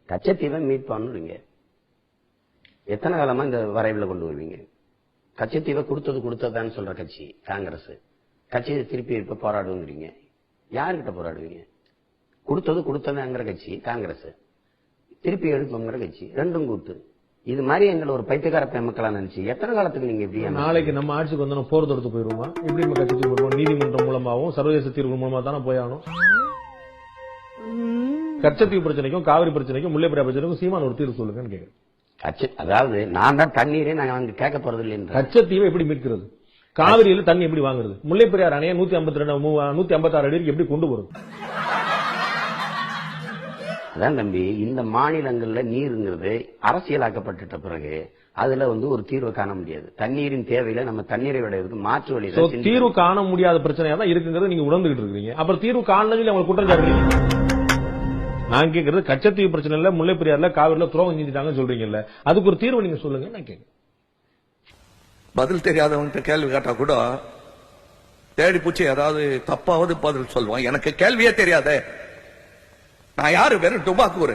கச்சத்தீவை மீட் பண்ணுவீங்க, எத்தனை காலமா இந்த வரைவில் கொண்டு வருவீங்க? கச்சத்தீவை கொடுத்ததான்னு சொல்ற கட்சி காங்கிரஸ். கட்சியை திருப்பி இப்ப போராடுவீங்க, யாருக்கிட்ட போராடுவீங்க? கொடுத்ததுங்கிற கட்சி காங்கிரஸ், திருப்பி எடுப்போங்கிற கட்சி, ரெண்டும் கூட்டு. இது மாதிரி எங்களை ஒரு பைத்தியக்கார மக்களா நினைச்சு எத்தனை காலத்துக்கு நீங்க எப்படி? நாளைக்கு நம்ம ஆட்சிக்கு வந்தோம் போர் தொடுத்து போயிருவோமா? எப்படி நம்ம கட்சி போயிருவோம்? நீதிமன்றம் மூலமாகவும் சர்வதேச தீர்வு மூலமா தானே போயாகணும். கச்சத்தீவு பிரச்சனைக்கும் காவிரி பிரச்சனைக்கும் முல்லை பெரியாறு பிரச்சனைக்கும் சீமான் ஒரு தீர்வு சொல்லுங்கன்னு கேட்கிறேன். அதாவது நான் தான் தண்ணீரே நாங்க கேட்க போறது இல்லை. கச்சத்தீவை எப்படி மீட்கிறது? காவிரியில தண்ணி எப்படி வாங்குறது? முல்லை பெரியாறு அணையை 156 அடிக்கு எப்படி கொண்டு போறது? அதான் தம்பி, இந்த மாநிலங்கள்ல நீருங்கிறது அரசியலாக்கப்பட்ட பிறகு அதுல ஒரு தீர்வு காண முடியாது. தண்ணீரின் தேவையில நம்ம தண்ணீரை விட மாற்று வழி தீர்வு காண முடியாத பிரச்சனையா தான் இருக்குங்கிறது நீங்க உணர்ந்துகிட்டு இருக்கீங்க. அப்புறம் தீர்வு காணல அவங்க குற்றம் சாட்டுறீங்க. நான் கேட்கறது கச்சத்தீவு பிரச்சனை இல்ல, முல்லை பெரியாறுல காவிரில துரோகம் செஞ்சுட்டாங்கன்னு சொல்றீங்கல்ல, அதுக்கு ஒரு தீர்வு நீங்க சொல்லுங்க. நான் கேட்கிறேன். பதில் தெரியாதவங்க கேள்வி கேட்டா கூட தேடி பூச்சி ஏதாவது தப்பாவது பதில் சொல்லுவான். எனக்கு கேள்வியே தெரியாதே, நான் யாரு? வெறும் டுபாக்கூர்.